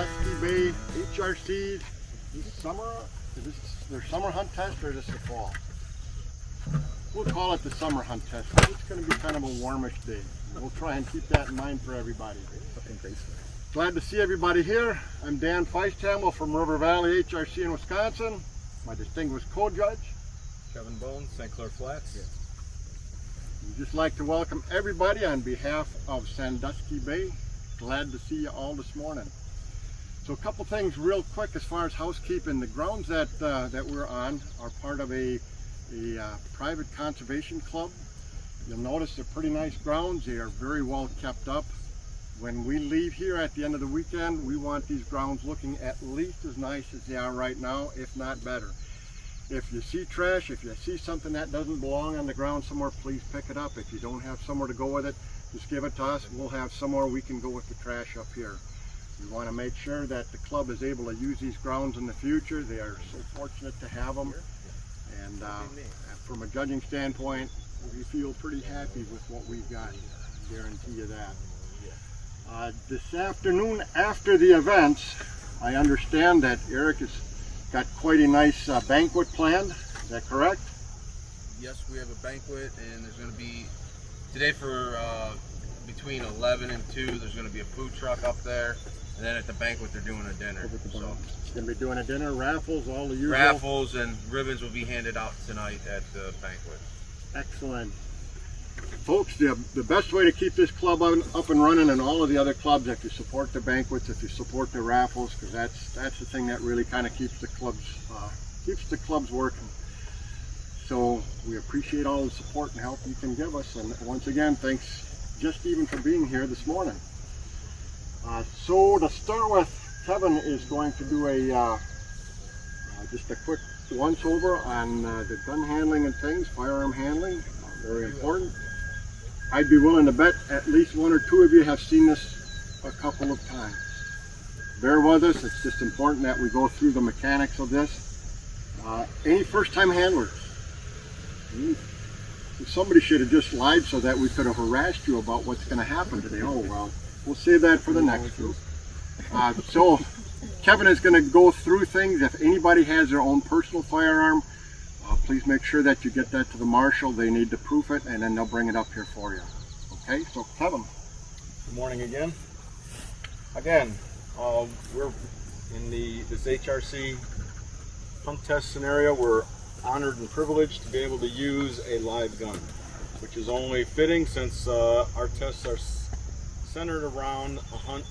Sandusky Bay HRC this summer. Is this their summer hunt test or is this the fall? We'll call it the summer hunt test. It's going to be kind of a warmish day. We'll try and keep that in mind for everybody. Looking graceful. Glad to see everybody here. I'm Dan Feisthammel from River Valley HRC in Wisconsin. My distinguished co-judge, Kevin Bones, St. Clair Flats. Yes. We'd just like to welcome everybody on behalf of Sandusky Bay. Glad to see you all this morning. So a couple things real quick as far as housekeeping. The grounds that we're on are part of a private conservation club. You'll notice they're pretty nice grounds. They are very well kept up. When we leave here at the end of the weekend, we want these grounds looking at least as nice as they are right now, if not better. If you see trash, if you see something that doesn't belong on the ground somewhere, please pick it up. If you don't have somewhere to go with it, just give it to us. We'll have somewhere we can go with the trash up here. We want to make sure that the club is able to use these grounds in the future. They are so fortunate to have them. And from a judging standpoint, we feel pretty happy with what we've got. I guarantee you that. This afternoon after the events, I understand that Eric has got quite a nice banquet planned. Is that correct? Yes, we have a banquet, and there's going to be today for between 11 and 2. There's going to be a food truck up there, and then at the banquet they're doing a dinner. So going to be doing a dinner, raffles, all the usual. Raffles and ribbons will be handed out tonight at the banquet. Excellent. Folks, the best way to keep this club up and running, and all of the other clubs, if you support the banquets, if you support the raffles, because that's the thing that really kind of keeps the clubs working. So we appreciate all the support and help you can give us, and once again, thanks just even for being here this morning. So to start with, Kevin is going to do just a quick once over on the gun handling and things, firearm handling, very important. I'd be willing to bet at least one or two of you have seen this a couple of times. Bear with us, it's just important that we go through the mechanics of this. Any first-time handlers? Somebody should have just lied so that we could have harassed you about what's going to happen today. Oh well, we'll save that for the next group. So Kevin is going to go through things. If anybody has their own personal firearm, please make sure that you get that to the marshal. They need to proof it, and then they'll bring it up here for you. Okay, so Kevin. Good morning again. Again, we're in this HRC hunt test scenario. We're honored and privileged to be able to use a live gun, which is only fitting since our tests are centered around a hunt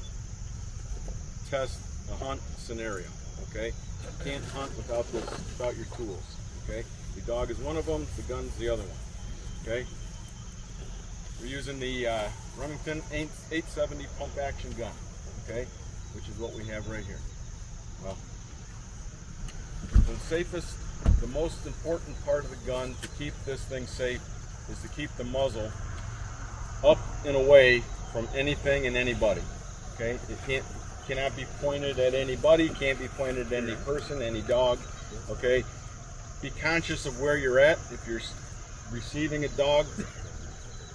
test, a hunt scenario. Okay, you can't hunt without your tools. Okay, the dog is one of them, the gun's the other one. Okay, we're using the Remington 870 pump action gun. Okay, which is what we have right here. Well, the safest, the most important part of the gun to keep this thing safe is to keep the muzzle up and away from anything and anybody. Okay, it cannot be pointed at anybody, can't be pointed at any person, any dog. Okay. Be conscious of where you're at. If you're receiving a dog,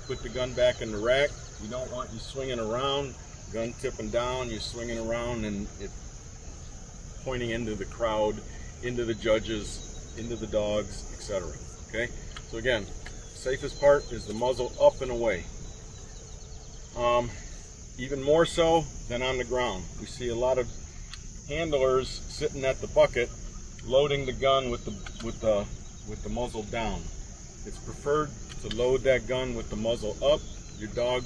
put the gun back in the rack. You don't want you swinging around, gun tipping down, you're swinging around and it pointing into the crowd, into the judges, into the dogs, etc. Okay? So again, safest part is the muzzle up and away. Even more so than on the ground. We see a lot of handlers sitting at the bucket loading the gun with the muzzle down. It's preferred to load that gun with the muzzle up. Your dog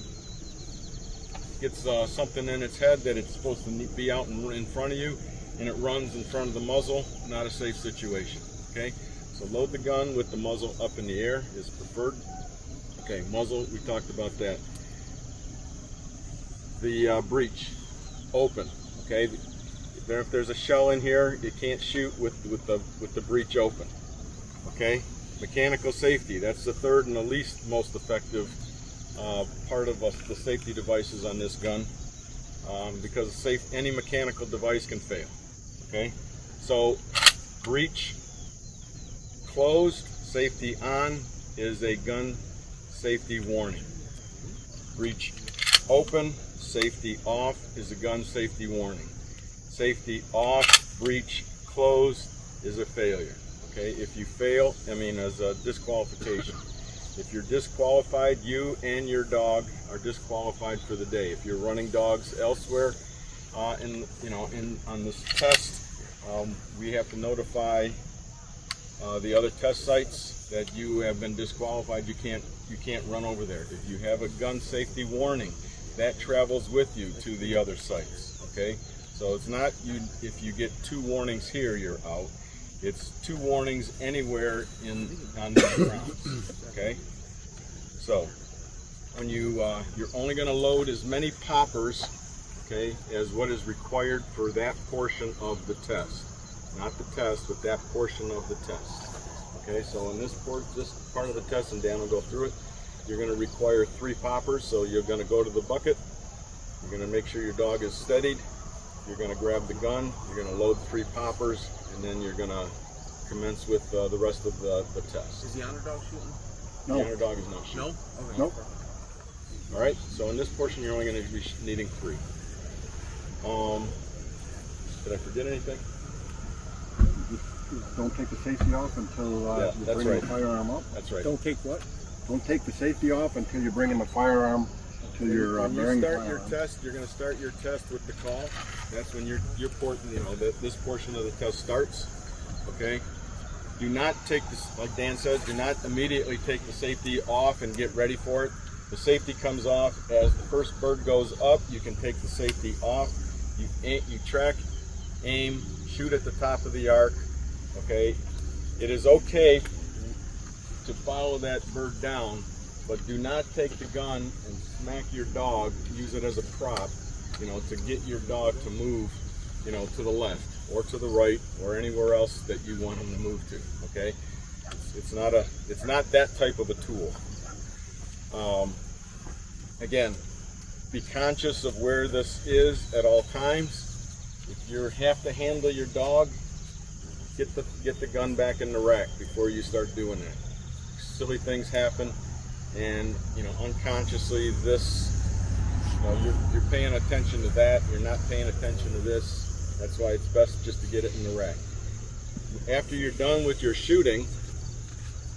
gets something in its head that it's supposed to be out in front of you, and it runs in front of the muzzle. Not a safe situation. Okay, so load the gun with the muzzle up in the air is preferred. Okay, muzzle, we talked about that. The breech, open. Okay. If there's a shell in here, you can't shoot with the breech open. Okay, mechanical safety. That's the third and the least most effective part of the safety devices on this gun, because any mechanical device can fail. Okay, so breech closed, safety on is a gun safety warning. Breech open, safety off is a gun safety warning. Safety off, breech closed is a failure. Okay, if you fail, as a disqualification. If you're disqualified, you and your dog are disqualified for the day. If you're running dogs elsewhere, on this test, we have to notify the other test sites that you have been disqualified. You can't run over there. If you have a gun safety warning, that travels with you to the other sites. Okay, so it's not if you get 2 warnings here, you're out. It's 2 warnings anywhere on the grounds. Okay, so when you're only going to load as many poppers, okay, as what is required for that portion of the test. Not the test, but that portion of the test. Okay, so in this part of the test, and Dan will go through it, you're going to require 3 poppers. So you're going to go to the bucket, you're going to make sure your dog is steadied, you're going to grab the gun, you're going to load 3 poppers, and then you're going to commence with the rest of the test. Is the honor dog shooting? No. The honor dog is not shooting. No? Okay. Nope. All right, so in this portion, you're only going to be needing 3. Did I forget anything? Just don't take the safety off until Yeah, you that's bring right. the firearm up. That's right. Don't take what? Don't take the safety off until you bring in the firearm to your When you bearing start firearm. your test, you're going to start your test with the call. That's when this portion of the test starts. Okay. Do not take this, like Dan says, do not immediately take the safety off and get ready for it. The safety comes off as the first bird goes up. You can take the safety off. You track, aim, shoot at the top of the arc. Okay. It is okay to follow that bird down, but do not take the gun and smack your dog, use it as a prop, to get your dog to move, to the left or to the right or anywhere else that you want him to move to. Okay, it's not that type of a tool. Again, be conscious of where this is at all times. If you have to handle your dog, get the gun back in the rack before you start doing that. Silly things happen, and unconsciously you're paying attention to that. You're not paying attention to this. That's why it's best just to get it in the rack. After you're done with your shooting,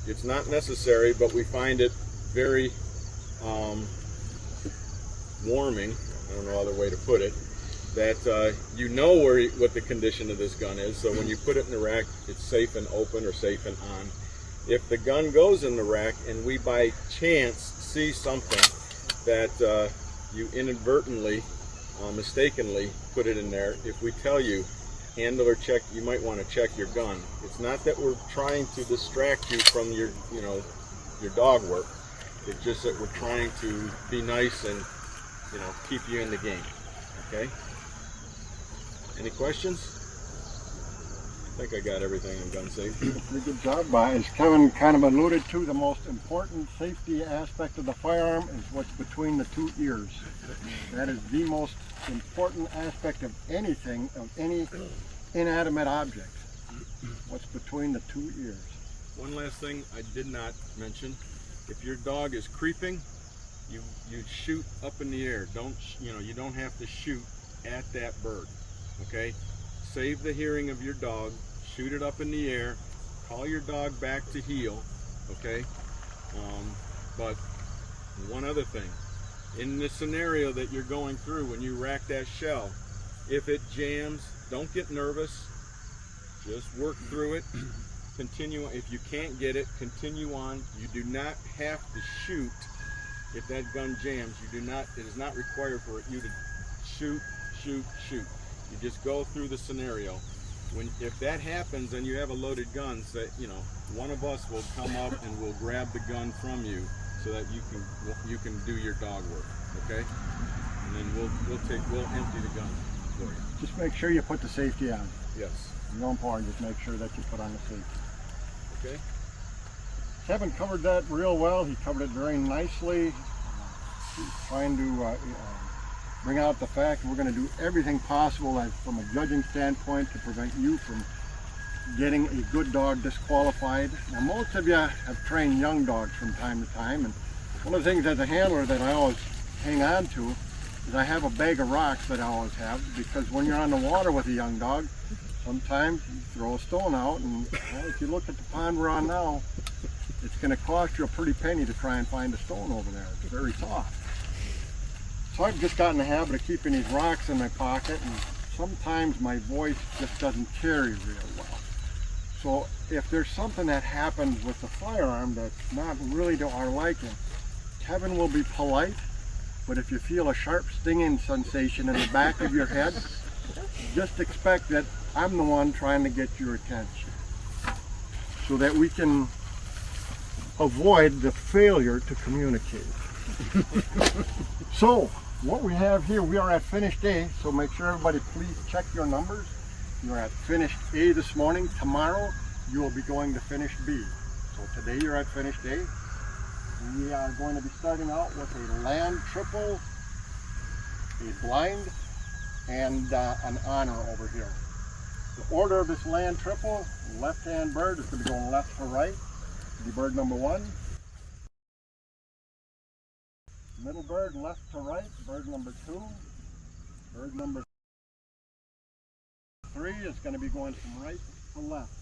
it's not necessary, but we find it very warming, I don't know other way to put it, that what the condition of this gun is. So when you put it in the rack, it's safe and open or safe and on. If the gun goes in the rack and we by chance see something that you inadvertently, mistakenly put it in there, if we tell you, handle or check, you might want to check your gun. It's not that we're trying to distract you from your dog work. It's just that we're trying to be nice and, keep you in the game. Okay? Any questions? I think I got everything on gun safety. Pretty good job. As Kevin kind of alluded to, the most important safety aspect of the firearm is what's between the 2 ears. That is the most important aspect of anything, of any inanimate object. What's between the 2 ears. One last thing I did not mention: if your dog is creeping, you shoot up in the air. You don't have to shoot at that bird. Okay? Save the hearing of your dog, shoot it up in the air, call your dog back to heel, okay? But one other thing, in the scenario that you're going through when you rack that shell, if it jams, don't get nervous, just work through it, continue. If you can't get it, continue on. You do not have to shoot if that gun jams. It is not required for you to shoot. You just go through the scenario. If that happens and you have a loaded gun, one of us will come up and will grab the gun from you so that you can do your dog work. Okay? And then we'll empty the gun for you. Just make sure you put the safety on. Yes. It's real important. Just make sure that you put on the safety. Okay. Kevin covered that real well. He covered it very nicely. He's trying to bring out the fact we're going to do everything possible from a judging standpoint to prevent you from getting a good dog disqualified. Now, most of you have trained young dogs from time to time, and one of the things as a handler that I always hang on to is I have a bag of rocks that I always have, because when you're on the water with a young dog, sometimes you throw a stone out, and well, if you look at the pond we're on now, it's going to cost you a pretty penny to try and find a stone over there. It's very soft. So I've just gotten in the habit of keeping these rocks in my pocket, and sometimes my voice just doesn't carry real well. So if there's something that happens with the firearm that's not really to our liking, Kevin will be polite, but if you feel a sharp stinging sensation in the back of your head, just expect that I'm the one trying to get your attention, so that we can avoid the failure to communicate. So what we have here, we are at finished A, so make sure everybody please check your numbers. You're at finished A this morning. Tomorrow you will be going to finished B. So today you're at finished A. We are going to be starting out with a land triple, a blind, and an honor over here. The order of this land triple, left-hand bird is going to be going left to right. The bird number 1. Middle bird left to right, bird number 2. Bird number 3 is going to be going from right to left.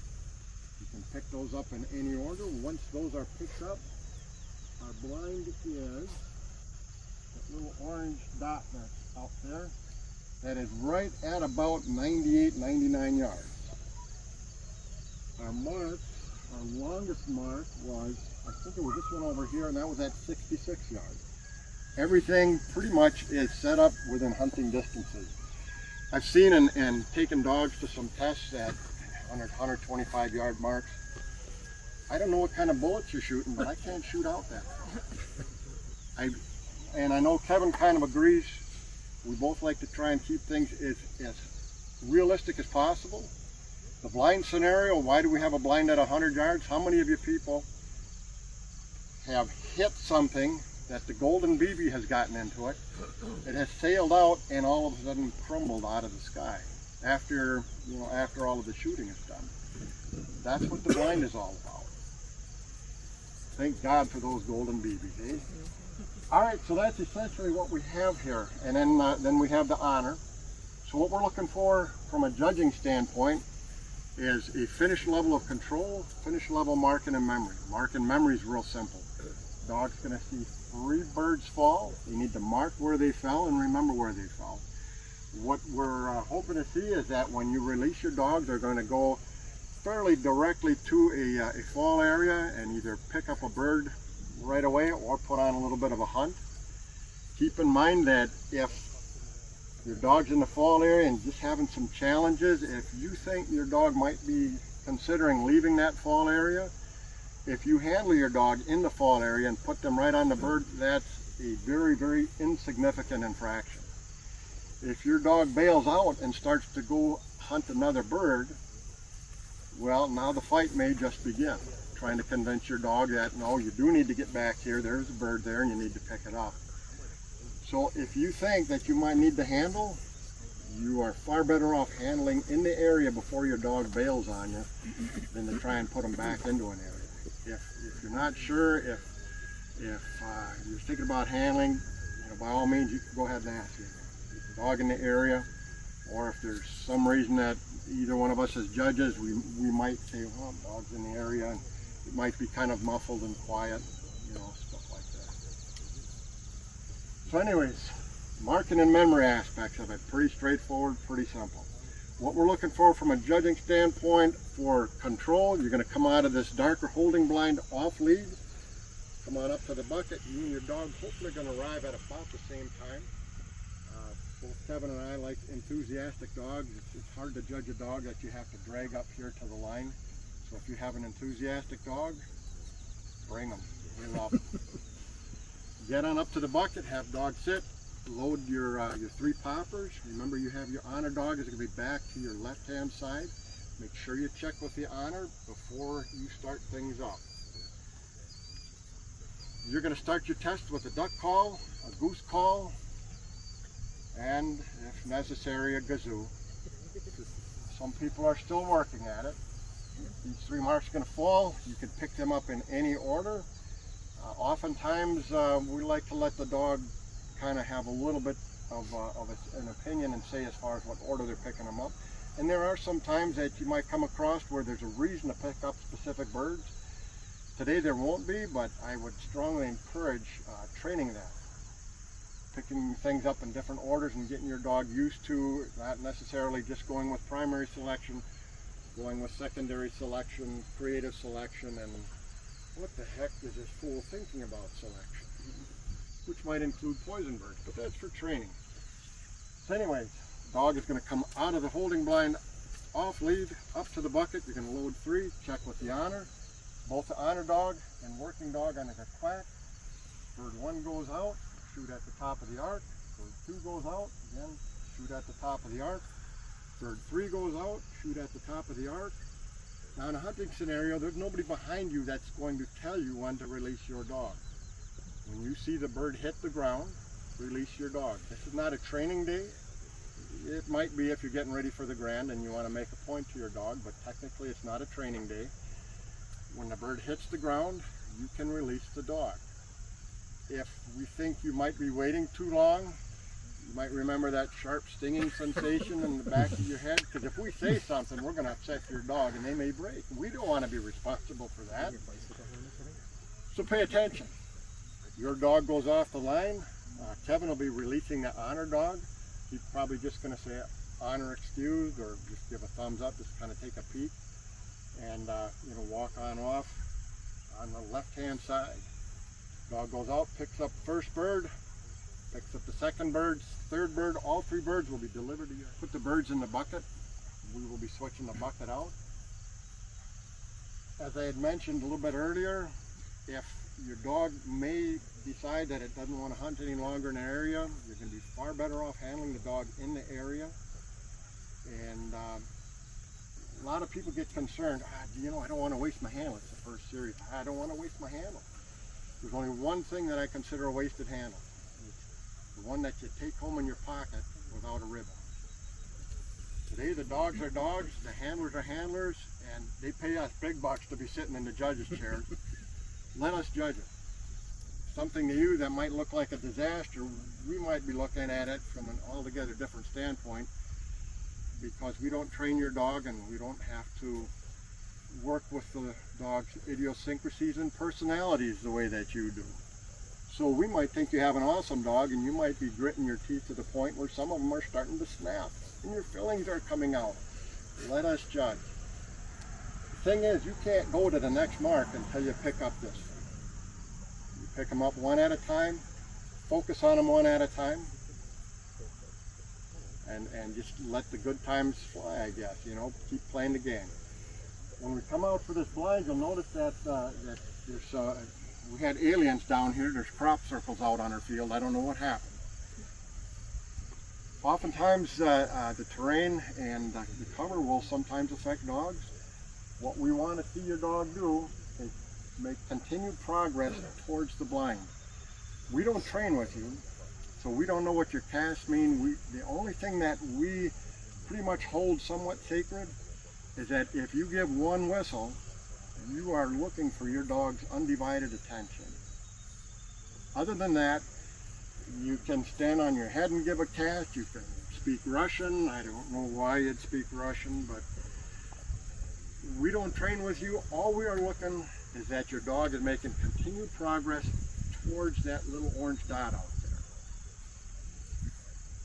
You can pick those up in any order. Once those are picked up, our blind is that little orange dot that's out there. That is right at about 98, 99 yards. Our mark, our longest mark was, I think it was this one over here, and that was at 66 yards. Everything pretty much is set up within hunting distances. I've seen and taken dogs to some tests at 100, 125 yard marks. I don't know what kind of bullets you're shooting, but I can't shoot out that far. And I know Kevin kind of agrees. We both like to try and keep things as realistic as possible. The blind scenario, why do we have a blind at 100 yards? How many of you people have hit something that the golden BB has gotten into it? It has sailed out and all of a sudden crumbled out of the sky after all of the shooting is done. That's what the blind is all about. Thank God for those golden BBs, eh? All right, so that's essentially what we have here, and then we have the honor. So what we're looking for from a judging standpoint is a finish level of control, finish level marking and memory. Mark and memory is real simple. Dog's going to see 3 birds fall. You need to mark where they fell and remember where they fell. What we're hoping to see is that when you release your dog, they're going to go fairly directly to a fall area and either pick up a bird right away or put on a little bit of a hunt. Keep in mind that if your dog's in the fall area and just having some challenges, if you think your dog might be considering leaving that fall area, if you handle your dog in the fall area and put them right on the bird, that's a very, very insignificant infraction. If your dog bails out and starts to go hunt another bird, well, now the fight may just begin. Trying to convince your dog that, no, you do need to get back here, there's a bird there and you need to pick it up. So if you think that you might need to handle, you are far better off handling in the area before your dog bails on you than to try and put them back into an area. If you're not sure, if you're thinking about handling, by all means you can go ahead and ask. Is the dog in the area? Or if there's some reason that either one of us as judges, we might say, well, dog's in the area, and it might be kind of muffled and quiet, stuff like that. So anyways, marking and memory aspects of it, pretty straightforward, pretty simple. What we're looking for from a judging standpoint for control, you're going to come out of this darker holding blind off lead, come on up to the bucket. You and your dog hopefully going to arrive at about the same time. Both Kevin and I like enthusiastic dogs. It's hard to judge a dog that you have to drag up here to the line. So if you have an enthusiastic dog, bring them. We love them. Get on up to the bucket, have dog sit, load your 3 poppers. Remember, you have your honor dog is going to be back to your left-hand side. Make sure you check with the honor before you start things up. You're going to start your test with a duck call, a goose call, and if necessary, a gazoo. Some people are still working at it. These 3 marks are going to fall. You can pick them up in any order. Oftentimes we like to let the dog kind of have a little bit an opinion and say as far as what order they're picking them up. And there are some times that you might come across where there's a reason to pick up specific birds. Today there won't be, but I would strongly encourage training that. Picking things up in different orders and getting your dog used to not necessarily just going with primary selection, going with secondary selection, creative selection, and what the heck is this fool thinking about selection? Which might include poison birds, but that's for training. So anyways, dog is going to come out of the holding blind, off lead, up to the bucket. You're going to load 3, check with the honor. Both the honor dog and working dog on a quack. Bird 1 goes out, shoot at the top of the arc. Bird 2 goes out, again, shoot at the top of the arc. Bird 3 goes out, shoot at the top of the arc. Now in a hunting scenario, there's nobody behind you that's going to tell you when to release your dog. When you see the bird hit the ground, release your dog. This is not a training day. It might be if you're getting ready for the grand and you want to make a point to your dog, but technically it's not a training day. When the bird hits the ground, you can release the dog. If we think you might be waiting too long, you might remember that sharp stinging sensation in the back of your head, because if we say something, we're going to upset your dog and they may break. We don't want to be responsible for that. So pay attention. Your dog goes off the line. Kevin will be releasing the honor dog. He's probably just going to say honor excused, or just give a thumbs up, just kind of take a peek, and walk on off on the left hand side. Dog goes out, picks up first bird, picks up the second bird, third bird. All 3 birds will be delivered to you. Put the birds in the bucket. We will be switching the bucket out. As I had mentioned a little bit earlier, if your dog may decide that it doesn't want to hunt any longer in an area, you're going to be far better off handling the dog in the area. And a lot of people get concerned, I don't want to waste my handle. It's the first series. I don't want to waste my handle. There's only one thing that I consider a wasted handle. It's the one that you take home in your pocket without a ribbon. Today the dogs are dogs, the handlers are handlers, and they pay us big bucks to be sitting in the judge's chair. Let us judge it. Something to you that might look like a disaster, we might be looking at it from an altogether different standpoint, because we don't train your dog and we don't have to work with the dog's idiosyncrasies and personalities the way that you do. So we might think you have an awesome dog, and you might be gritting your teeth to the point where some of them are starting to snap and your fillings are coming out. Let us judge. The thing is, you can't go to the next mark until you pick up this thing. You pick them up one at a time, focus on them one at a time, and just let the good times fly, I guess, keep playing the game. When we come out for this blind, you'll notice that there's, we had aliens down here. There's crop circles out on our field. I don't know what happened. Oftentimes the terrain and the cover will sometimes affect dogs. What we want to see your dog do is make continued progress towards the blind. We don't train with you, so we don't know what your casts mean. The only thing that we pretty much hold somewhat sacred is that if you give one whistle, you are looking for your dog's undivided attention. Other than that, you can stand on your head and give a cast. You can speak Russian. I don't know why you'd speak Russian, but we don't train with you. All we are looking is that your dog is making continued progress towards that little orange dot out there.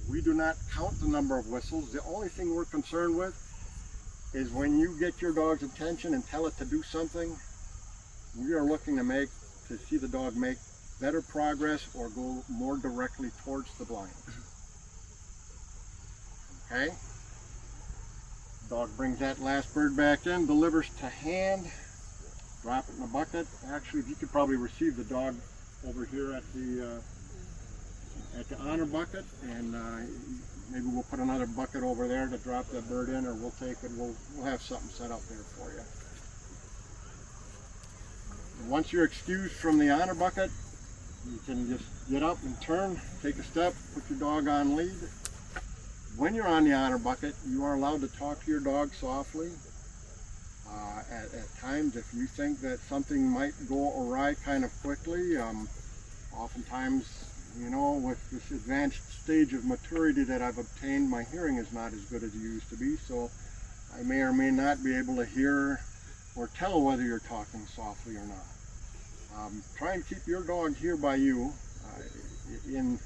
We do not count the number of whistles. The only thing we're concerned with is when you get your dog's attention and tell it to do something, we are looking to see the dog make better progress or go more directly towards the blind. Okay? Dog brings that last bird back in, delivers to hand, drop it in the bucket. Actually, you could probably receive the dog over here at the honor bucket, and maybe we'll put another bucket over there to drop that bird in, or we'll take it. We'll have something set up there for you. Once you're excused from the honor bucket, you can just get up and turn, take a step, put your dog on lead. When you're on the honor bucket, you are allowed to talk to your dog softly. At times, if you think that something might go awry kind of quickly, oftentimes you know, with this advanced stage of maturity that I've obtained, my hearing is not as good as it used to be, so I may or may not be able to hear or tell whether you're talking softly or not. Try and keep your dog here by you in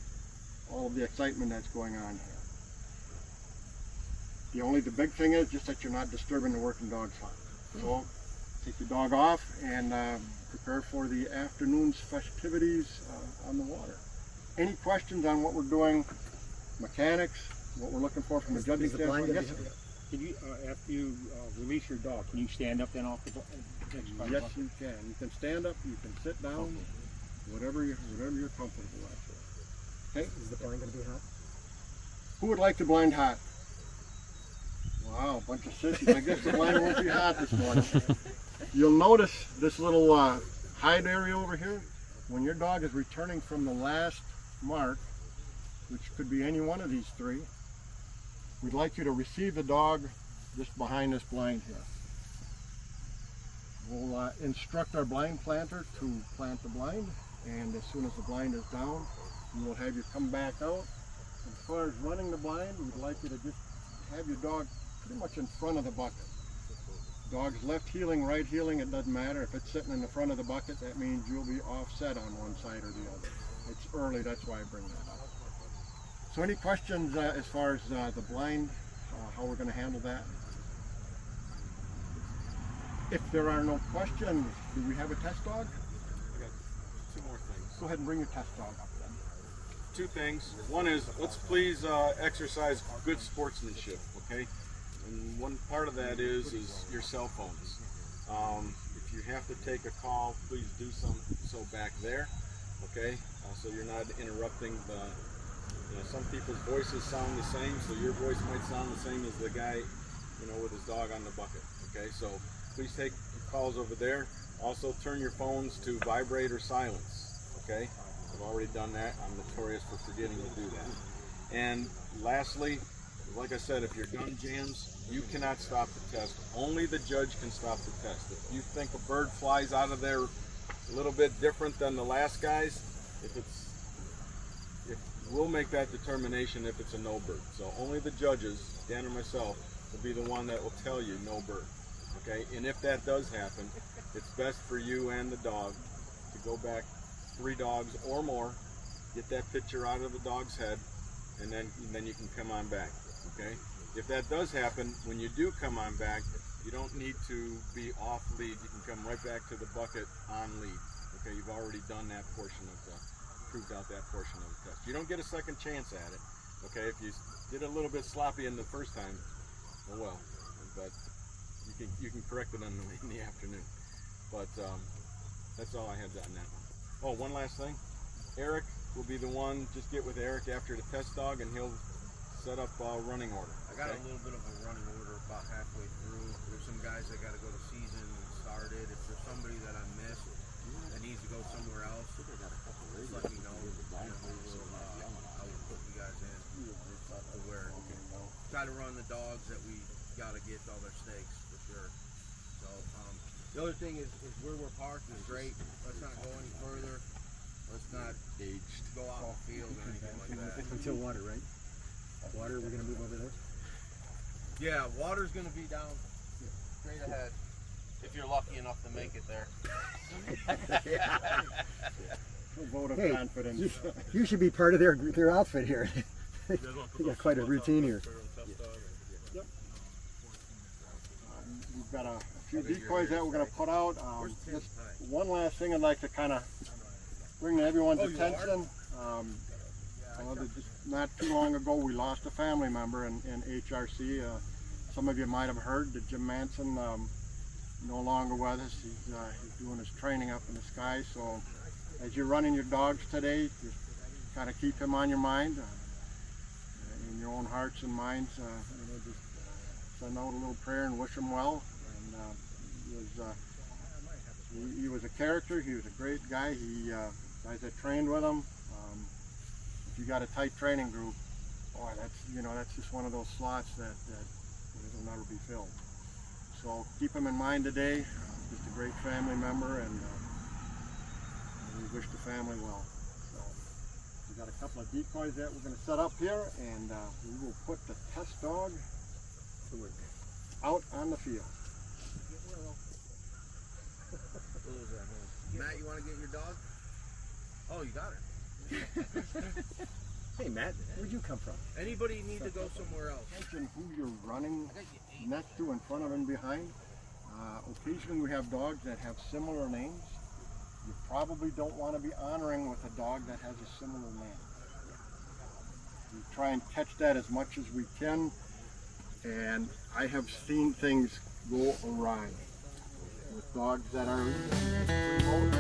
all of the excitement that's going on here. The big thing is just that you're not disturbing the working dog's hunt. So take your dog off and prepare for the afternoon's festivities on the water. Any questions on what we're doing, mechanics, what we're looking for from a judging standpoint? Yes, Can you, after you release your dog, can you stand up then off the yes, you can. You can stand up, you can sit down, whatever you're comfortable with. Okay. Is the blind going to be hot? Who would like the blind hot? Wow, bunch of sissies. I guess the blind won't be hot this morning. You'll notice this little hide area over here. When your dog is returning from the last mark, which could be any one of these three, we'd like you to receive the dog just behind this blind here. We'll instruct our blind planter to plant the blind, and as soon as the blind is down, we will have you come back out. As far as running the blind, we'd like you to just have your dog pretty much in front of the bucket. Dog's left heeling, right heeling, it doesn't matter. If it's sitting in the front of the bucket, that means you'll be offset on one side or the other. It's early, that's why I bring that up. So any questions as far as the blind, how we're going to handle that? If there are no questions, do we have a test dog? I got two more things. Go ahead and bring your test dog up then. Two things. One is, let's please exercise good sportsmanship, okay? And one part of that is your cell phones. If you have to take a call, please do so back there, okay? So you're not interrupting the, some people's voices sound the same, so your voice might sound the same as the guy, with his dog on the bucket, okay? So please take calls over there. Also turn your phones to vibrate or silence, okay? I've already done that. I'm notorious for forgetting to do that. And lastly, like I said, if your gun jams, you cannot stop the test. Only the judge can stop the test. If you think a bird flies out of there a little bit different than the last guy's, we'll make that determination if it's a no bird. So only the judges, Dan or myself, will be the one that will tell you no bird. Okay, and if that does happen, it's best for you and the dog to go back 3 dogs or more, get that picture out of the dog's head, and then you can come on back. Okay, if that does happen, when you do come on back, you don't need to be off lead. You can come right back to the bucket on lead. Okay, you've already done that portion of proved out that portion of the test. You don't get a second chance at it. Okay, if you did a little bit sloppy in the first time, oh well, but you can correct it in the afternoon. But that's all I had on that one. Oh, one last thing. Eric will be the one. Just get with Eric after the test dog, and he'll set up a running order. I got a little bit of a running order about halfway through. There's some guys that got to go to season and started. If there's somebody that I missed that needs to go somewhere else, just let me know. I will put you guys in to where try to run the dogs that we got to get all their stakes for sure. So the other thing is where we're parked is great. Let's not go any further. Let's not go out in the field or anything like that. Until water, right? Water, we're going to move over there? Yeah, water's going to be down straight ahead. If you're lucky enough to make it there. A vote of Hey, confidence. You should be part of their outfit here. They got quite a routine here. Yep. We've got a few decoys that we're going to put out. Just one last thing I'd like to kind of bring to everyone's attention. Just not too long ago, we lost a family member in HRC. Some of you might have heard that Jim Manson no longer with us. He's doing his training up in the sky. So as you're running your dogs today, just kind of keep him on your mind, in your own hearts and minds. Just send out a little prayer and wish him well. And he was a character. He was a great guy. Guys that trained with him. If you got a tight training group, boy, that's just one of those slots that will never be filled. So keep him in mind today. Just a great family member, and we wish the family well. So We got a couple of decoys that we're going to set up here, and we will put the test dog out on the field. Matt, you want to get your dog? Oh, you got her. Hey Matt, where'd you come from? Anybody need to go somewhere else? Mention who you're running next to, in front of, and behind. Occasionally we have dogs that have similar names. You probably don't want to be honoring with a dog that has a similar name. We try and catch that as much as we can, and I have seen things go awry with dogs that are remote.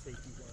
Safety zone.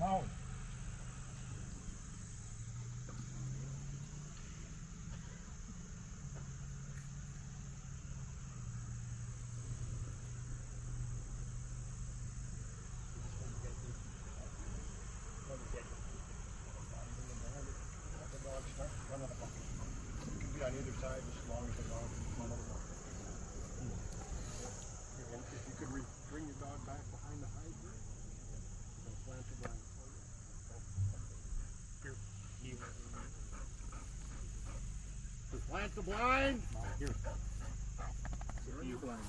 Now. On either side, as long as the dog is in front of the dog. And if you could bring your dog back behind the hide here, and plant the blind for you. Here. Just plant the blind. Here. You're in the blind.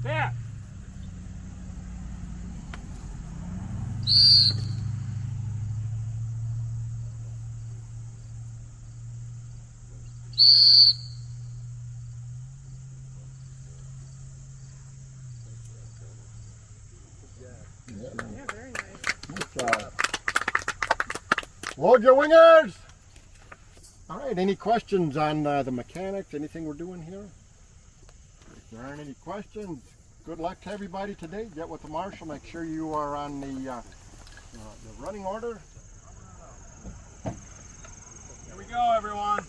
There. Yeah, very nice. Load your wingers! All right, any questions on the mechanics, anything we're doing here? If there aren't any questions, good luck to everybody today. Get with the marshal, make sure you are on the running order. Here we go, everyone.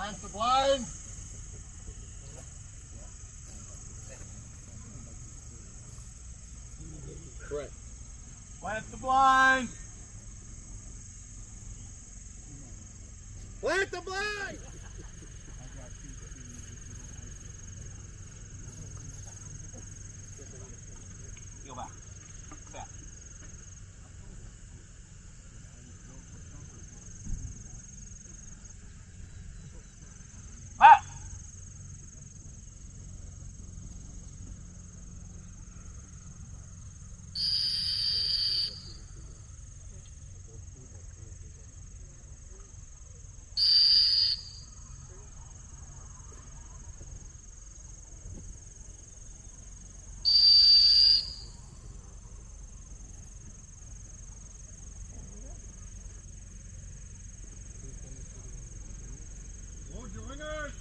Plant the blind. Correct. Plant the blind. Plant the blind! Heel back. Set. Back. Load your wingers.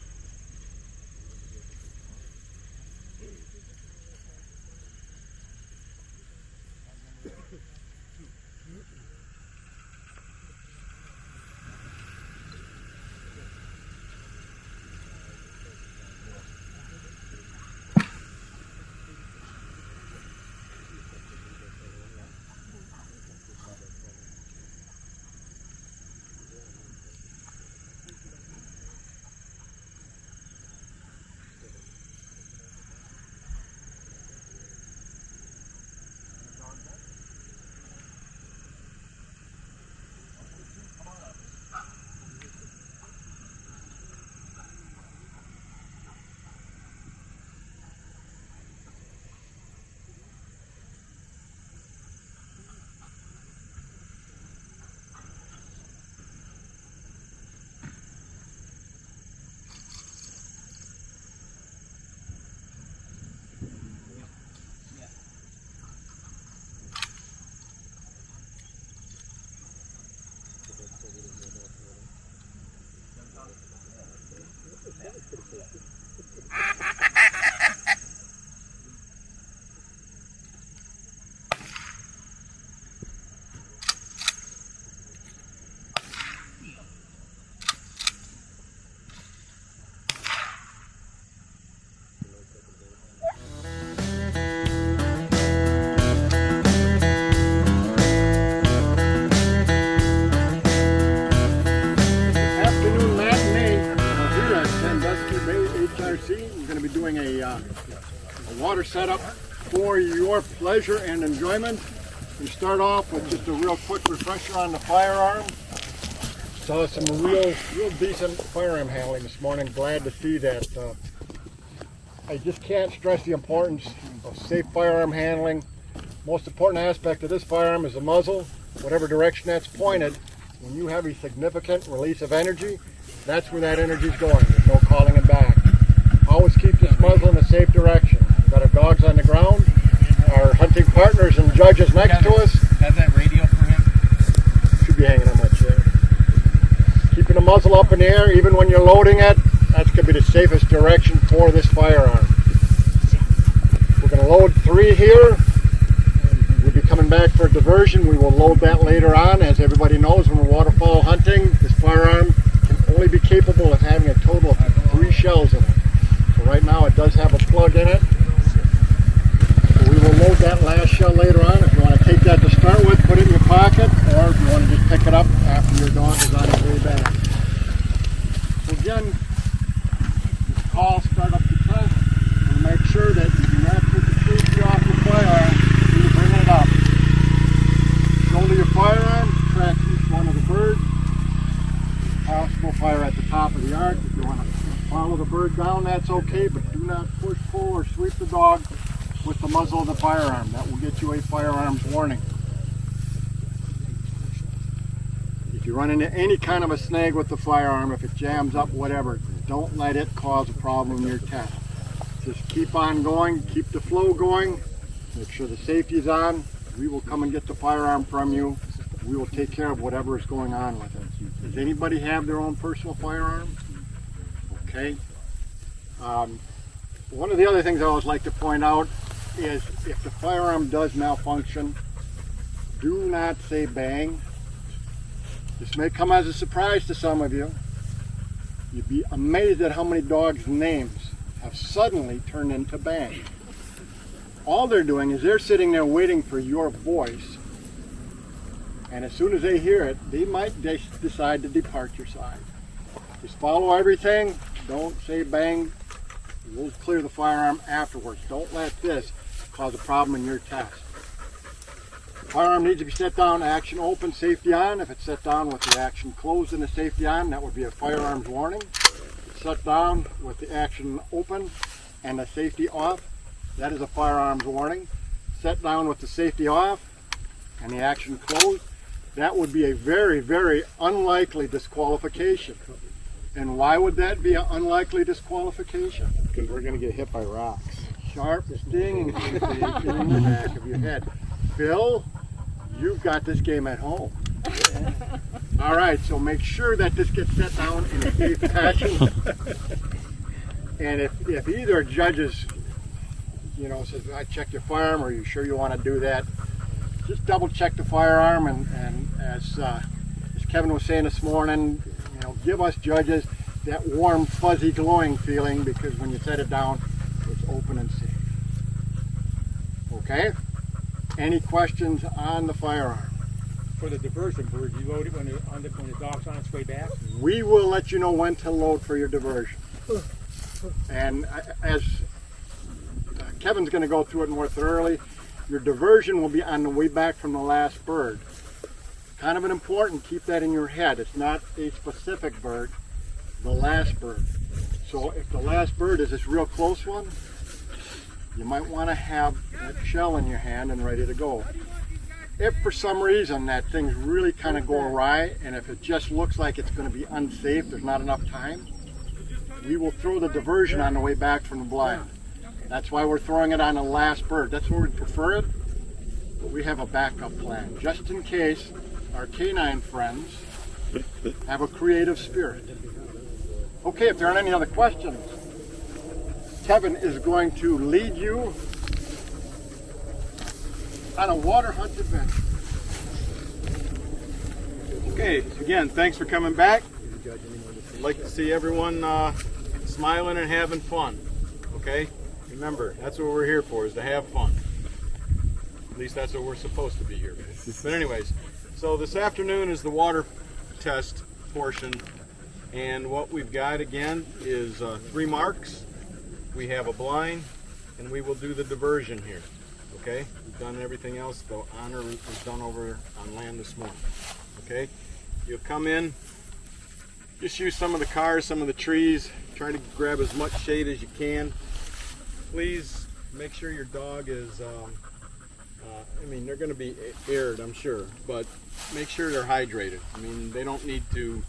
Afternoon matinee here at Sandusky Bay HRC. We're going to be doing a water setup for your pleasure and enjoyment. We start off with just a real quick refresher on the firearm. Saw some real decent firearm handling this morning. Glad to see that. I just can't stress the importance of safe firearm handling. Most important aspect of this firearm is the muzzle. Whatever direction that's pointed, when you have a significant release of energy, that's where that energy is going. There's no calling it back. Always keep this muzzle in a safe direction. We've got our dogs on the ground, our hunting partners and judges next to us. Have that radio for him? Should be hanging on my chair. Keeping the muzzle up in the air, even when you're loading it, that's going to be the safest direction for this firearm. We're going to load 3 here. We'll be coming back for a diversion. We will load that later on. As everybody knows, when we're waterfowl hunting, this firearm can only be capable of having a total of 3 shells in it. So right now it does have a plug in it. So we will load that last shell later on. If you want to take that to start with, put it in your pocket, or if you want to just pick it up after your dog is on his way back. So again, this call, start up the test, and make sure that you do not put the safety off your firearm when you bring it up. Shoulder your firearm, track each one of the birds. Possible fire at the top of the arc. If you want to follow the bird down, that's okay, but do not push, pull, or sweep the dog with the muzzle of the firearm. That will get you a firearms warning. If you run into any kind of a snag with the firearm, if it jams up, whatever, don't let it cause a problem in your test. Just keep on going, keep the flow going, make sure the safety is on. We will come and get the firearm from you. We will take care of whatever is going on with it. Does anybody have their own personal firearm? Okay. One of the other things I always like to point out is if the firearm does malfunction, do not say bang. This may come as a surprise to some of you, You'd be amazed at how many dogs' names have suddenly turned into bang. All they're doing is they're sitting there waiting for your voice, and as soon as they hear it, they might decide to depart your side. Just follow everything. Don't say bang. We'll clear the firearm afterwards. Don't let this cause a problem in your test. Firearm needs to be set down, action open, safety on. If it's set down with the action closed and the safety on, that would be a firearms warning. If it's set down with the action open and the safety off, that is a firearms warning. Set down with the safety off and the action closed, that would be a very, very unlikely disqualification. And why would that be an unlikely disqualification? Because we're going to get hit by rocks. Sharp stinging sensation in the back of your head. Phil, you've got this game at home. All right, so make sure that this gets set down in a safe fashion. And if either judges, says, I checked your firearm, or are you sure you want to do that? Just double check the firearm, and as Kevin was saying this morning, give us judges that warm, fuzzy, glowing feeling, because when you set it down, it's open and safe. Okay? Any questions on the firearm? For the diversion bird, you load it when the dog's on its way back? We will let you know when to load for your diversion. And as Kevin's going to go through it more thoroughly, your diversion will be on the way back from the last bird. Kind of an important, keep that in your head. It's not a specific bird, the last bird. So if the last bird is this real close one, you might want to have that shell in your hand and ready to go. If for some reason that thing's really kind of go awry, and if it just looks like it's going to be unsafe, there's not enough time, we will throw the diversion on the way back from the blind. That's why we're throwing it on the last bird. That's where we prefer it, but we have a backup plan, just in case our canine friends have a creative spirit. Okay, if there aren't any other questions, Kevin is going to lead you on a water hunt adventure. Okay, again, thanks for coming back. I'd like to see everyone smiling and having fun. Okay? Remember, that's what we're here for, is to have fun. At least that's what we're supposed to be here for. But anyways, so this afternoon is the water test portion, and what we've got again is 3 marks. We have a blind, and we will do the diversion here. Okay? We've done everything else. The honor was done over on land this morning. Okay? You'll come in, just use some of the cars, some of the trees, try to grab as much shade as you can. Please make sure your dog is, they're going to be aired, I'm sure, but make sure they're hydrated. They don't need to,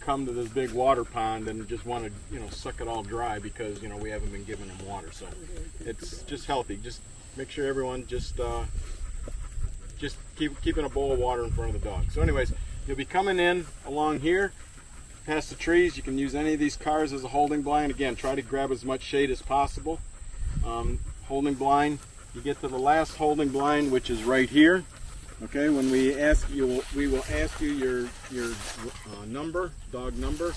come to this big water pond and just want to, suck it all dry because, we haven't been giving them water. So it's just healthy. Just make sure everyone just keeping a bowl of water in front of the dog. So anyways, you'll be coming in along here, past the trees. You can use any of these cars as a holding blind. Again, try to grab as much shade as possible. Holding blind, you get to the last holding blind, which is right here. Okay, when we ask you, we will ask you your number, dog number,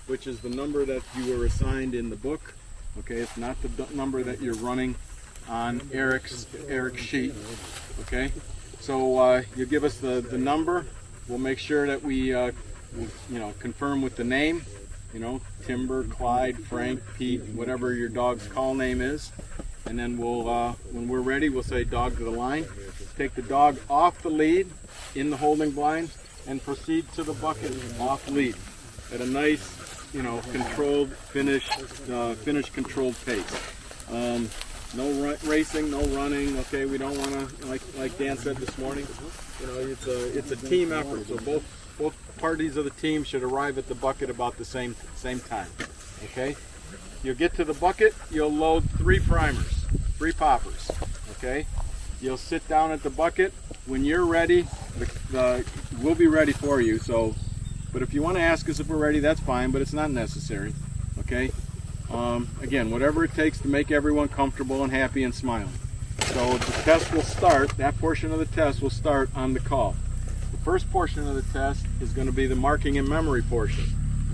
which is the number that you were assigned in the book. Okay, it's not the number that you're running on Eric's sheet. Okay, so you give us the number. We'll make sure that we confirm with the name. Timber, Clyde, Frank, Pete, whatever your dog's call name is. And then we'll, when we're ready, we'll say dog to the line. Take the dog off the lead in the holding blind and proceed to the bucket off lead at a nice, controlled, finished controlled pace. No racing, no running. Okay, we don't want to, like Dan said this morning, it's a team effort. So both parties of the team should arrive at the bucket about the same time. Okay, you'll get to the bucket. You'll load 3 primers, 3 poppers. Okay, you'll sit down at the bucket. When you're ready, we'll be ready for you. So, but if you want to ask us if we're ready, that's fine. But it's not necessary. Okay. Again, whatever it takes to make everyone comfortable and happy and smiling. So the test will start, that portion of the test will start on the call. The first portion of the test is going to be the marking and memory portion.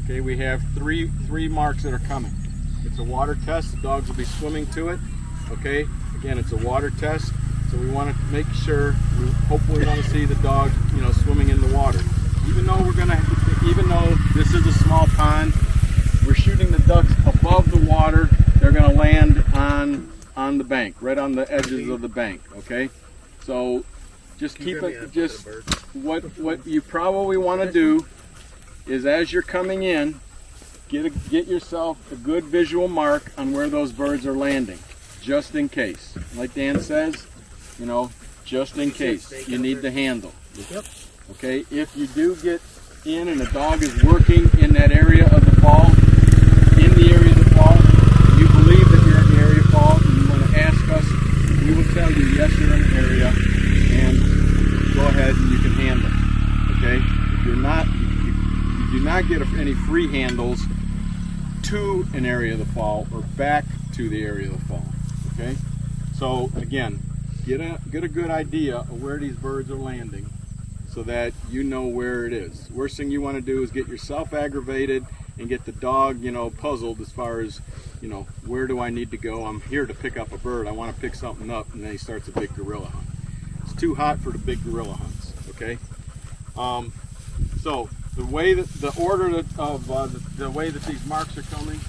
Okay, we have three marks that are coming. It's a water test. The dogs will be swimming to it. Okay, again, it's a water test, so we want to make sure. We hopefully want to see the dog, swimming in the water. Even though this is a small pond, we're shooting the ducks above the water. They're going to land on the bank, right on the edges of the bank. Okay, so just keep it. Just what you probably want to do is, as you're coming in, get yourself a good visual mark on where those birds are landing, just in case. Like Dan says, just in case you need the handle. Yep. Okay, if you do get in and the dog is working in that area of the fall, you believe that you're in the area of fall, and you want to ask us, we will tell you, yes, you're in the area, and go ahead and you can handle it. Okay, if you're not, you do not get any free handles to an area of the fall or back to the area of the fall. Okay, so again, get a good idea of where these birds are landing, so that you know where it is. Worst thing you want to do is get yourself aggravated and get the dog, puzzled as far as, where do I need to go? I'm here to pick up a bird. I want to pick something up, and then he starts a big gorilla hunt. It's too hot for the big gorilla hunts. Okay. So the way that the way that these marks are coming,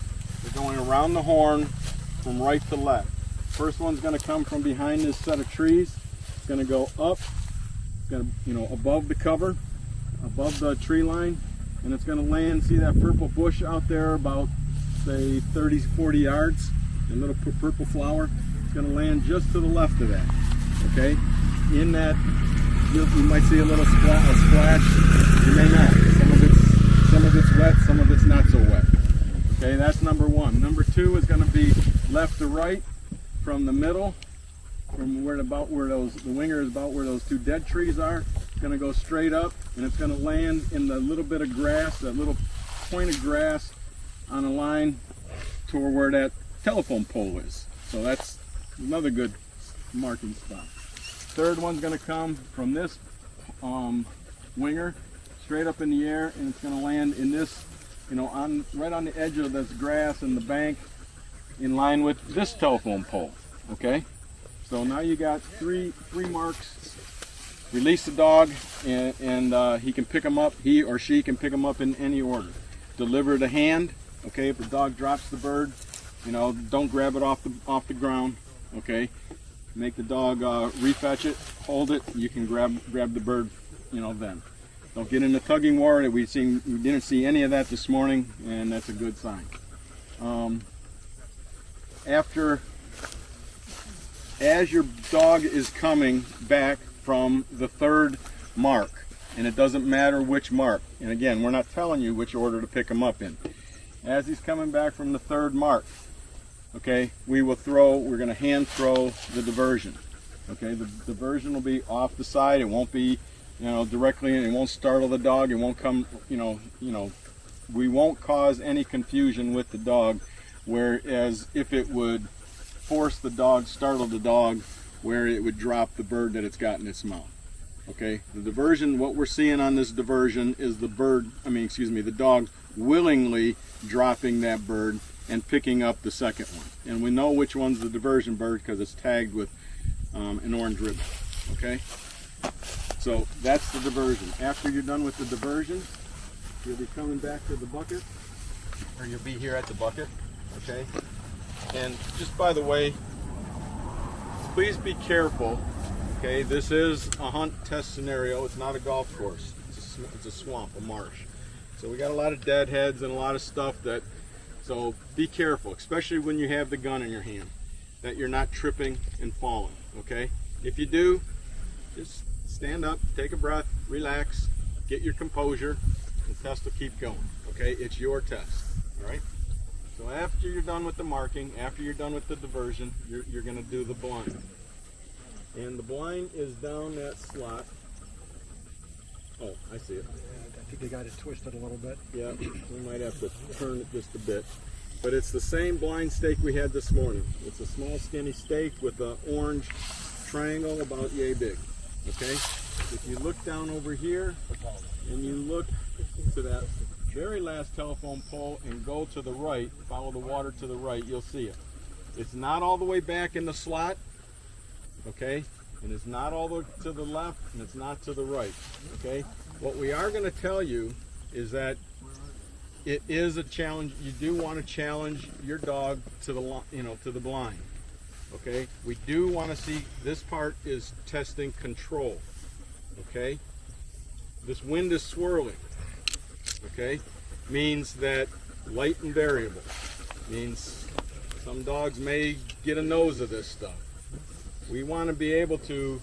they're going around the horn from right to left. First one's going to come from behind this set of trees. It's going to go up. It's going to, above the cover, above the tree line, and it's going to land. See that purple bush out there, about say 30, 40 yards, a little purple flower. It's going to land just to the left of that. Okay, in that you might see a little splash. You may not. Some of it's wet, some of it's not so wet. Okay, that's number one. Number two is going to be left to right from the middle. From the winger is about where those two dead trees are. It's going to go straight up, and it's going to land in the little bit of grass, that little point of grass on a line to where that telephone pole is. So that's another good marking spot. Third one's going to come from this winger straight up in the air, and it's going to land in this, right on the edge of this grass and the bank, in line with this telephone pole. Okay. So now you got three marks. Release the dog, and he can pick them up. He or she can pick them up in any order. Deliver the hand. Okay, if the dog drops the bird, don't grab it off the ground. Okay, make the dog refetch it, hold it. You can grab the bird, then. Don't get in the tugging war. We didn't see any of that this morning, and that's a good sign. As your dog is coming back from the third mark, and it doesn't matter which mark, and again, we're not telling you which order to pick him up in. As he's coming back from the third mark, okay, we're going to hand throw the diversion. Okay, the diversion will be off the side. It won't be, directly, and it won't startle the dog. It won't come, we won't cause any confusion with the dog, whereas if it would startle the dog, where it would drop the bird that it's got in its mouth. Okay, the diversion, what we're seeing on this diversion is the dog willingly dropping that bird and picking up the second one. And we know which one's the diversion bird because it's tagged with an orange ribbon. Okay, so that's the diversion. After you're done with the diversion, you'll be coming back to the bucket, or you'll be here at the bucket. Okay. And just by the way, please be careful. Okay, this is a hunt test scenario. It's not a golf course. It's a swamp, a marsh. So we got a lot of deadheads and a lot of stuff so be careful, especially when you have the gun in your hand, that you're not tripping and falling. Okay, if you do, just stand up, take a breath, relax, get your composure. The test will keep going. Okay, it's your test. All right. So after you're done with the marking, after you're done with the diversion, you're going to do the blind. And the blind is down that slot. Oh, I see it. I think they got it twisted a little bit. Yeah, we might have to turn it just a bit. But it's the same blind stake we had this morning. It's a small skinny stake with an orange triangle about yay big. Okay? If you look down over here and you look to that very last telephone pole and go to the right, follow the water to the right, you'll see it. It's not all the way back in the slot, okay? And it's not all the way to the left, and it's not to the right, okay? What we are going to tell you is that it is a challenge. You do want to challenge your dog to the, to the blind, okay? We do want to see, this part is testing control, okay? This wind is swirling, okay? Means that light and variable. Means some dogs may get a nose of this stuff. We want to be able to,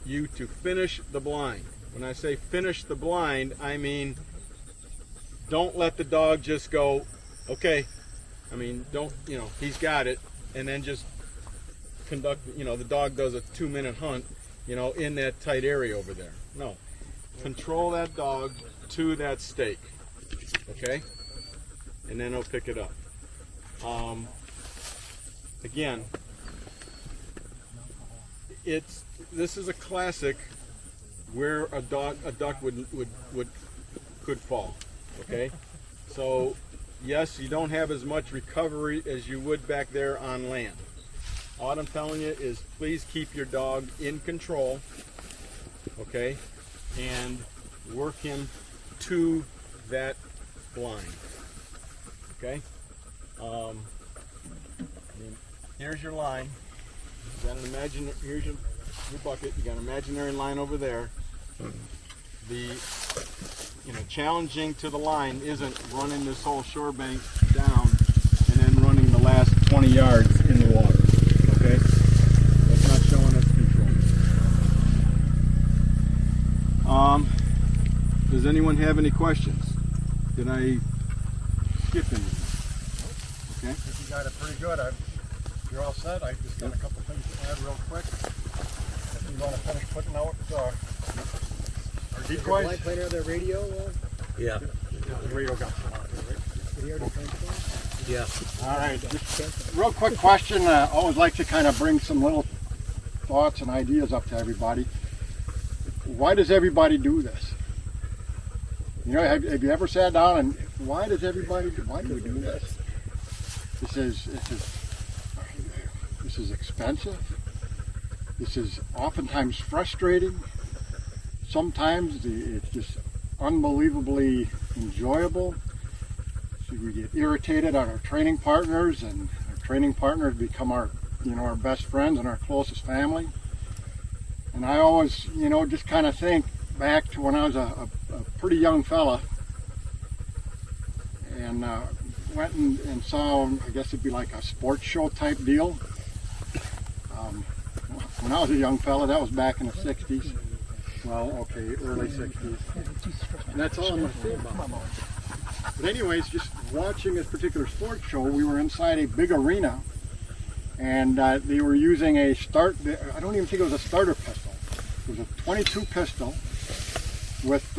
you to finish the blind. When I say finish the blind, I mean don't let the dog just go, okay. I mean, don't, he's got it, and then just conduct, the dog does a 2-minute hunt, in that tight area over there. No. Control that dog to that stake, okay? And then he'll pick it up. Again, this is a classic where a duck could fall, okay? So yes, you don't have as much recovery as you would back there on land. All I'm telling you is please keep your dog in control, okay? And work him to that blind, okay? Here's your line. You got an here's your bucket. You got an imaginary line over there. The challenging to the line isn't running this whole shore bank down and then running the last 20 yards in the water. Okay? That's not showing us control. Does anyone have any questions? Did I skip anything? Okay. I think you got it pretty good. You're all set. I just got a couple things to add real quick. If you want to finish putting out our decoys. Blind player of the radio? Yeah. The radio got some out there, right? Did he already transfer? Yeah. All right. Just real quick question. I always like to kind of bring some little thoughts and ideas up to everybody. Why does everybody do this? Have you ever sat down and why do we do this? This is expensive. This is oftentimes frustrating. Sometimes it's just unbelievably enjoyable. So we get irritated on our training partners, and our training partners become our best friends and our closest family. And I always, just kind of think back to when I was a pretty young fella, and went and saw, I guess it'd be like a sports show type deal. When I was a young fella, that was back in the 60s. Well, okay, early 60s. And that's all I'm going to say about it. But anyways, just watching this particular sports show, we were inside a big arena, and they were using I don't even think it was a starter pistol. It was a .22 pistol,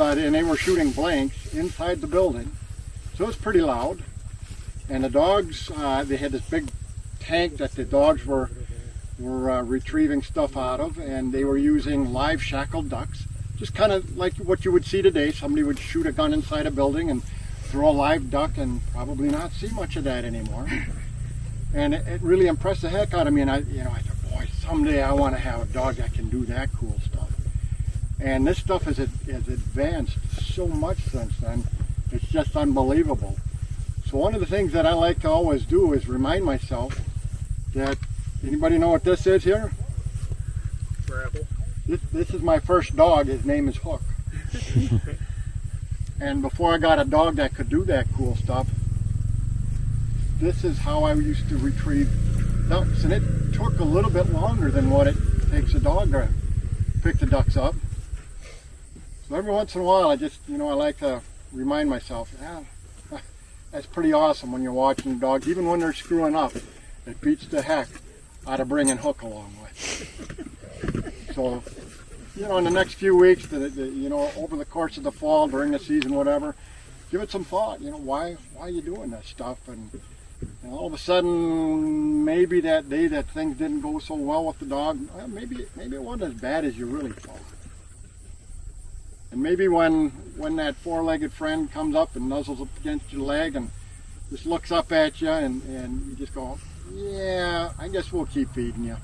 and they were shooting blanks inside the building. So it was pretty loud. And the dogs, they had this big tank that the dogs were retrieving stuff out of, and they were using live shackled ducks, just kind of like what you would see today. Somebody would shoot a gun inside a building and throw a live duck, and probably not see much of that anymore. And it really impressed the heck out of me. And I thought, boy, someday I want to have a dog that can do that cool stuff. And this stuff has advanced so much since then. It's just unbelievable. So one of the things that I like to always do is remind myself that, anybody know what this is here? Travel. This is my first dog. His name is Hook. And before I got a dog that could do that cool stuff, this is how I used to retrieve ducks. And it took a little bit longer than what it takes a dog to pick the ducks up. So every once in a while, I just, I like to remind myself, that's pretty awesome when you're watching dogs, even when they're screwing up. It beats the heck out of bringing Hook along with. So, in the next few weeks, over the course of the fall, during the season, whatever, give it some thought. Why are you doing this stuff? And all of a sudden, maybe that day that things didn't go so well with the dog, maybe it wasn't as bad as you really thought. And maybe when that four-legged friend comes up and nuzzles up against your leg and just looks up at you and you just go, yeah, I guess we'll keep feeding you.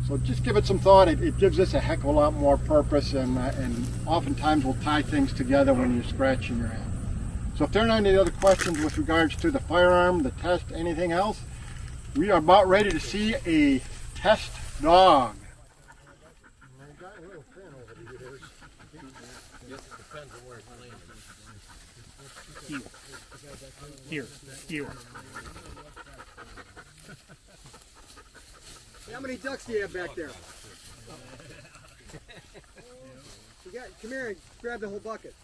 So just give it some thought. It gives us a heck of a lot more purpose, and oftentimes we'll tie things together when you're scratching your head. So if there aren't any other questions with regards to the firearm, the test, anything else, we are about ready to see a test dog. Here. How many ducks do you have back there? Come here and grab the whole bucket.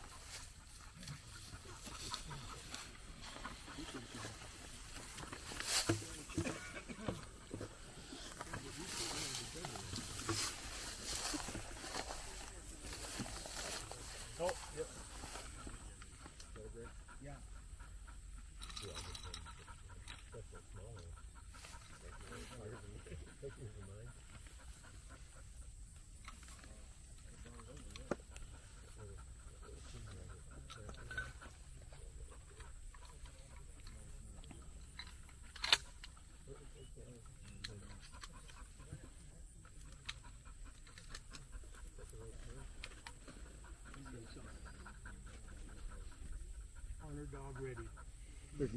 Dog ready. Here.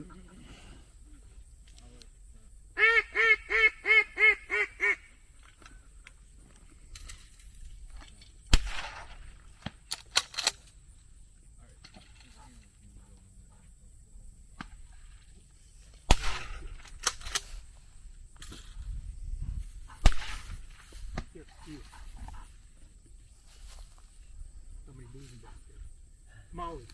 Somebody moving back there. Molly.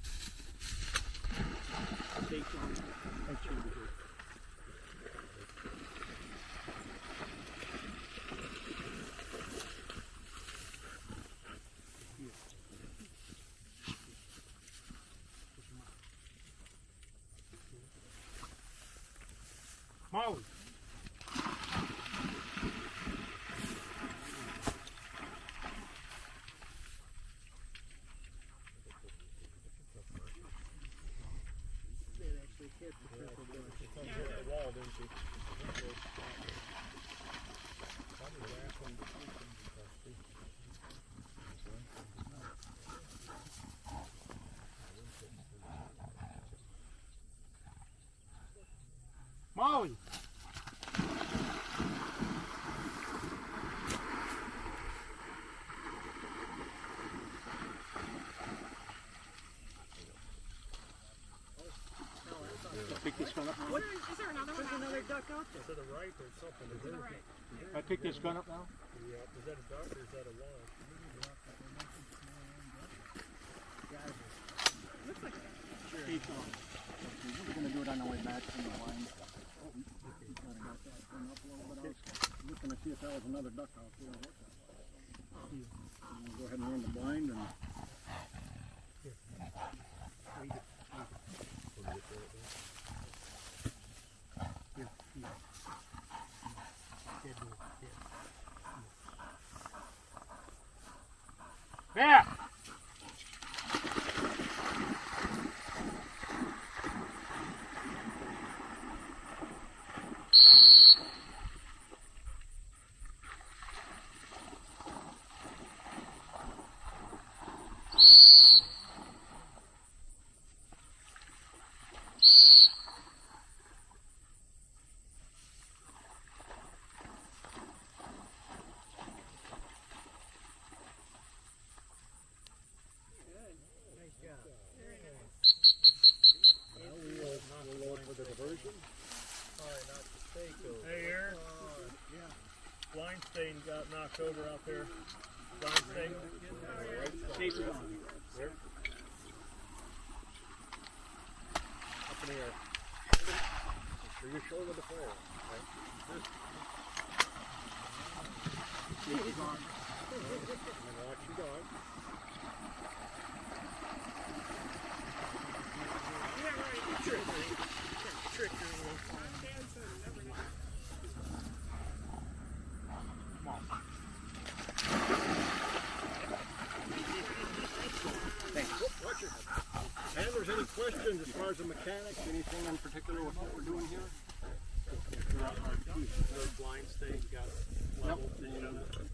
Molly. Molly. Pick this gun up now. Is there another one? There's another duck out there. To the right or something. To the right. I pick this gun up now? Yeah, is that a duck or is that a wall? Looks like it. We're going to do it on the way back from the line. Looking to see if that was another duck out there. We'll go ahead and run the blind and. Yeah. Hey, Aaron. Blind stain got knocked over out there. Blind stain. Chase it on. There. Up in the air. Are you showing the fire? Right. Chase it on. And watch your dog. Yeah, right. Trick her a little. Come on. questions as far as the mechanics? Anything in particular with what we're doing here? Those blind stains got leveled.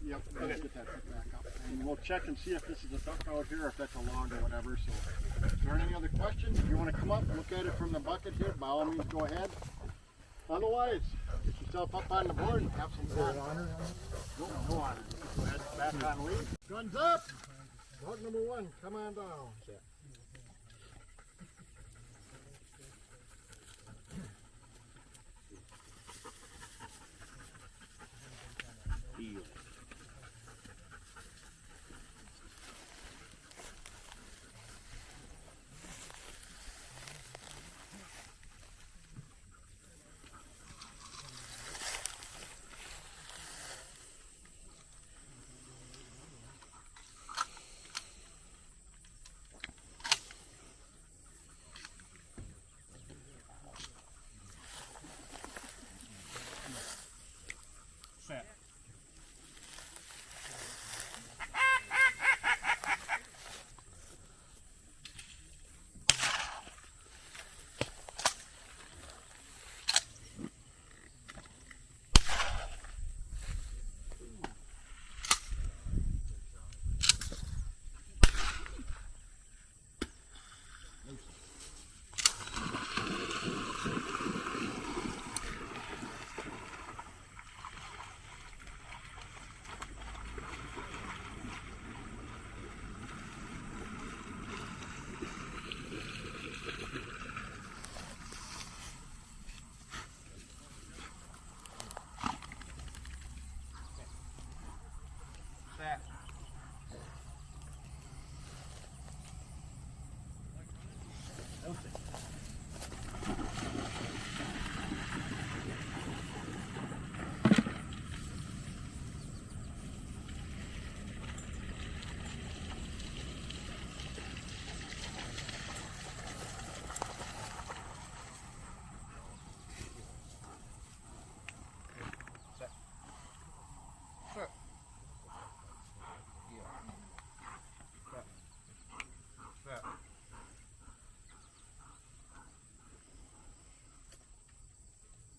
Yep, let's get that put back up. And we'll check and see if this is a duck out here or if that's a log or whatever. So, is there any other questions? If you want to come up, look at it from the bucket here, by all means go ahead. Otherwise, get yourself up on the board and have some fun. No honor. Go ahead, back on lead. Guns up! Dog number 1, come on down.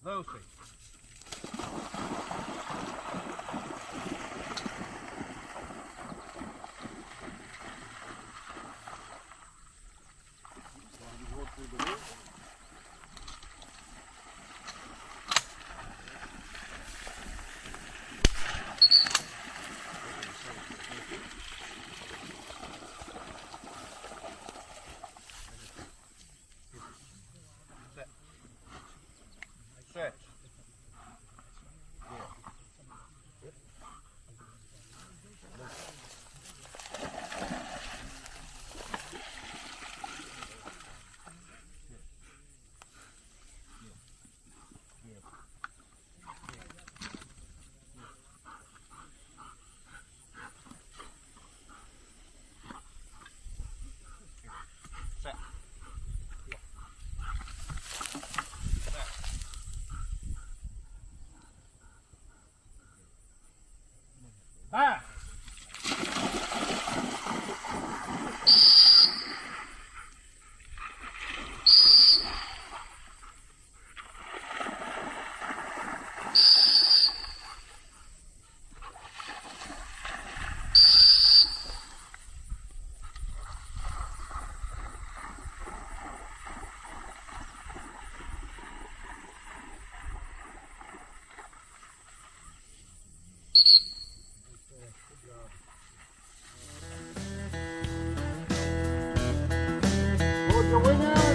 Lucy. Set. Ah! Who's the winner?